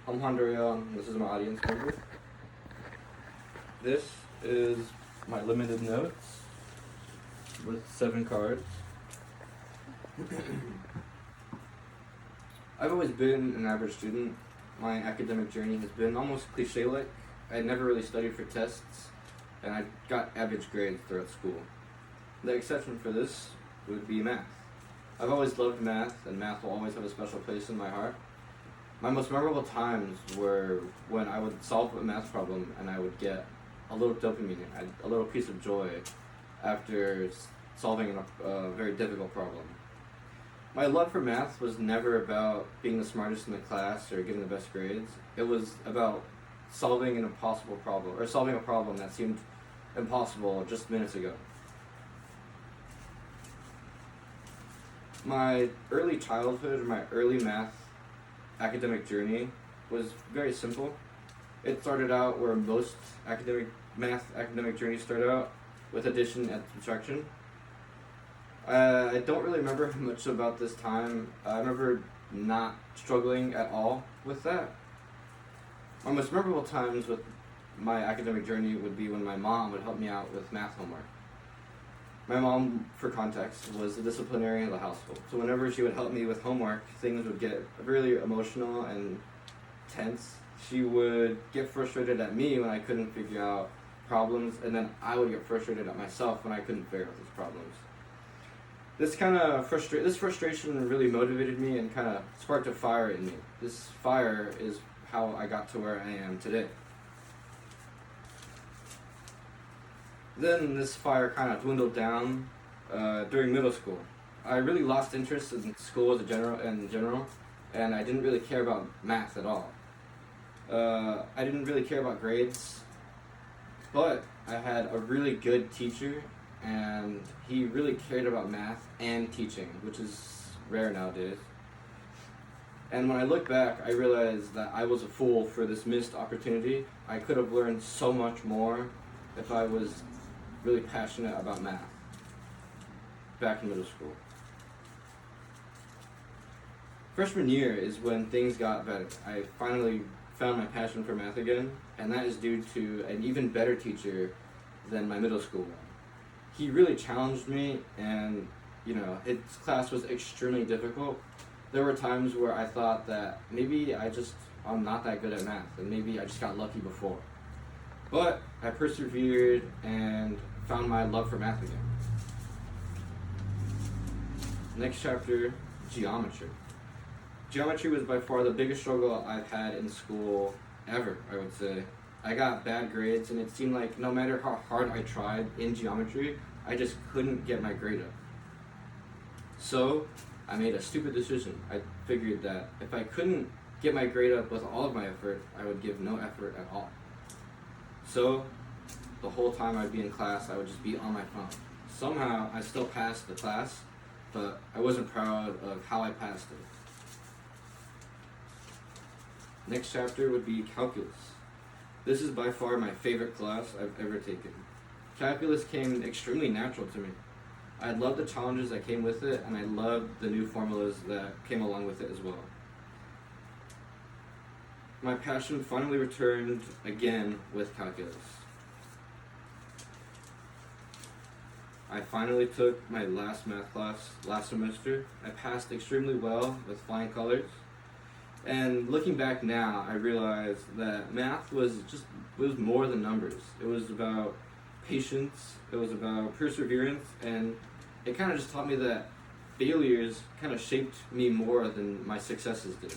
I'm Honduran. This is my audience member. This is my limited notes with 7 cards. I've always been an average student. My academic journey has been almost cliche-like. I never really studied for tests, and I got average grades throughout school. The exception for this would be math. I've always loved math, and math will always have a special place in my heart. My most memorable times were when I would solve a math problem and I would get a little dopamine, a little piece of joy after solving a very difficult problem. My love for math was never about being the smartest in the class or getting the best grades. It was about solving an impossible problem, or solving a problem that seemed impossible just minutes ago. My early childhood, my early math academic journey was very simple. It started out where most math academic journeys start out, with addition and subtraction. I don't really remember much about this time. I remember not struggling at all with that. My most memorable times with my academic journey would be when my mom would help me out with math homework. My mom, for context, was the disciplinarian of the household. So whenever she would help me with homework, things would get really emotional and tense. She would get frustrated at me when I couldn't figure out problems, and then I would get frustrated at myself when I couldn't figure out these problems. This frustration really motivated me and kind of sparked a fire in me. This fire is how I got to where I am today. Then this fire kind of dwindled down during middle school. I really lost interest in school in general, and I didn't really care about math at all. I didn't really care about grades, but I had a really good teacher, and he really cared about math and teaching, which is rare nowadays. And when I look back, I realized that I was a fool for this missed opportunity. I could have learned so much more if I was really passionate about math back in middle school. Freshman year is when things got better. I finally found my passion for math again, and that is due to an even better teacher than my middle school one. He really challenged me, and his class was extremely difficult. There were times where I thought that maybe I'm not that good at math, and maybe I just got lucky before. But I persevered and found my love for math again. Next chapter, geometry. Geometry was by far the biggest struggle I've had in school ever, I would say. I got bad grades, and it seemed like no matter how hard I tried in geometry, I just couldn't get my grade up. So I made a stupid decision. I figured that if I couldn't get my grade up with all of my effort, I would give no effort at all. So the whole time I'd be in class, I would just be on my phone. Somehow I still passed the class, but I wasn't proud of how I passed it. Next chapter would be calculus. This is by far my favorite class I've ever taken. Calculus came extremely natural to me. I loved the challenges that came with it, and I loved the new formulas that came along with it as well. My passion finally returned again with calculus. I finally took my last math class last semester. I passed extremely well with flying colors. And looking back now, I realized that math was more than numbers. It was about patience, it was about perseverance, and it kind of just taught me that failures kind of shaped me more than my successes did.